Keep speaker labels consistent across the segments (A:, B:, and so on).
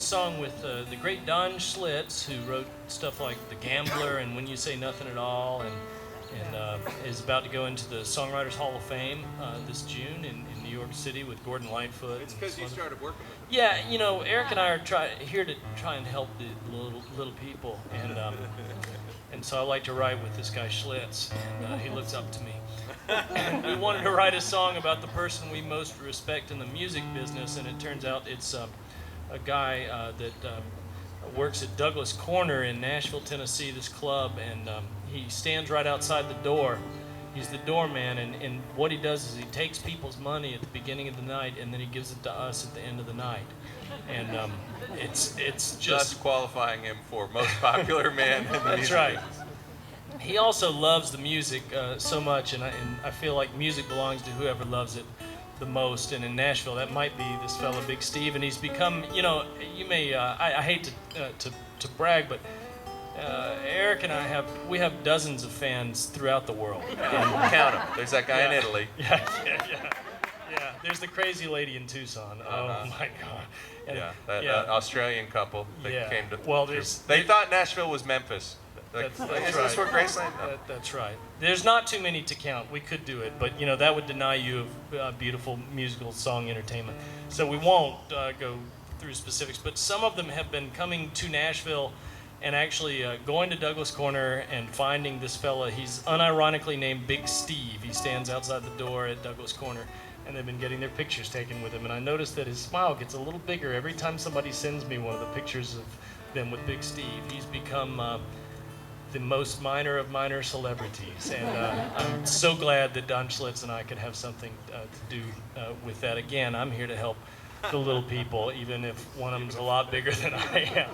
A: song with the great Don Schlitz, who wrote stuff like The Gambler and When You Say Nothing at All, and is about to go into the Songwriters Hall of Fame this June in New York City with Gordon Lightfoot.
B: It's because you started working with him.
A: Yeah, you know, Eric and I are here to try and help the little people, and so I like to write with this guy Schlitz, and he looks up to me. And we wanted to write a song about the person we most respect in the music business, and it turns out it's a guy that works at Douglas Corner in Nashville, Tennessee, this club, and he stands right outside the door. He's the doorman, and what he does is he takes people's money at the beginning of the night, and then he gives it to us at the end of the night. And it's just
B: thus qualifying him for most popular man in the
A: That's
B: music
A: right.
B: business.
A: He also loves the music so much, and I feel like music belongs to whoever loves it the most. And in Nashville, that might be this fella, Big Steve, and he's become, you know, you may, I hate to brag, but Eric and I have dozens of fans throughout the world.
B: And count him. There's that guy in Italy.
A: Yeah. There's the crazy lady in Tucson. Oh my God. And,
B: that Australian couple that came to.
A: Well,
B: they thought Nashville was Memphis.
A: That's
B: is
A: right.
B: this where Graceland?
A: That's right. There's not too many to count. We could do it, but you know that would deny you of beautiful musical song entertainment. So we won't go through specifics. But some of them have been coming to Nashville and actually going to Douglas Corner and finding this fella. He's unironically named Big Steve. He stands outside the door at Douglas Corner, and they've been getting their pictures taken with him. And I noticed that his smile gets a little bigger every time somebody sends me one of the pictures of them with Big Steve. He's become the most minor of minor celebrities, and I'm so glad that Don Schlitz and I could have something to do with that. Again, I'm here to help the little people, even if one of them's a lot bigger than I am.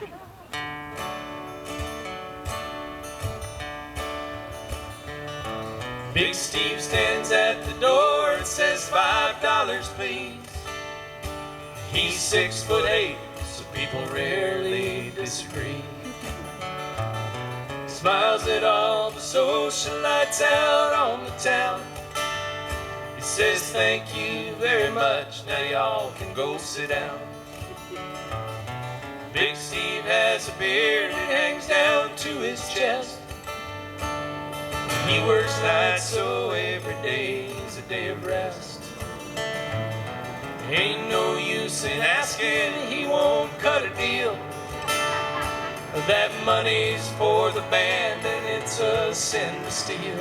A: Big Steve stands at the door and says $5, please. He's 6'8", so people rarely disagree. Smiles at all the socialites out on the town. He says thank you very much, now y'all can go sit down. Big Steve has a beard that hangs down to his chest. He works nights, so every day is a day of rest. Ain't no use in asking, he won't cut a deal. That money's for the band and it's a sin to steal.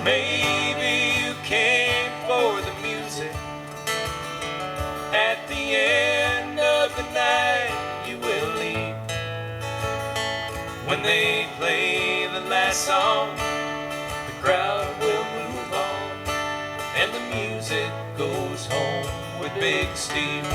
A: Maybe you came for the music. At the end of the night you will leave. When they play the last song, the crowd will move on, and the music goes home with Big Steve.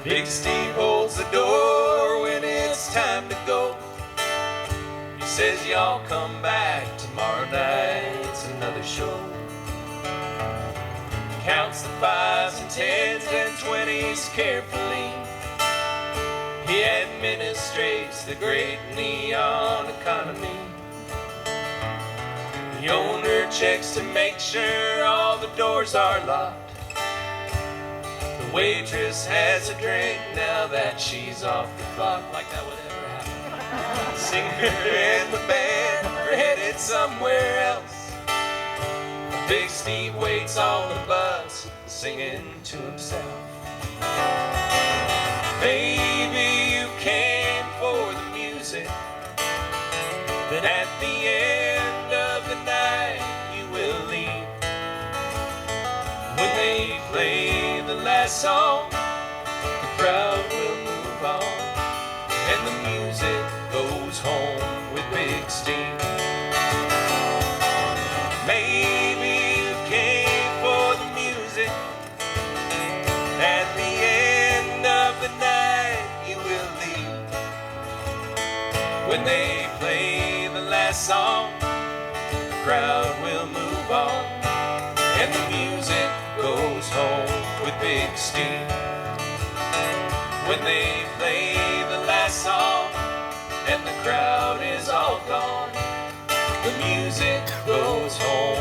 A: Big Steve holds the door when it's time to go. He says y'all come back tomorrow night, it's another show. Counts the 5s and 10s and 20s carefully. He administrates the great neon economy. The owner checks to make sure all the doors are locked. The waitress has a drink now that she's off the clock. Like that would ever happen. The singer and the band are headed somewhere else. Big Steve waits on the bus, singing to himself. Maybe you came for the music, but at the end of the night you will leave. When they play the last song, the crowd will move on, and the music goes home with Big Steve. Maybe you came for the music. At the end of the night you will leave. When they play the last song,
B: crowd will move on, and the music goes home with big steam. When they play the last song and the crowd is all gone, the music goes home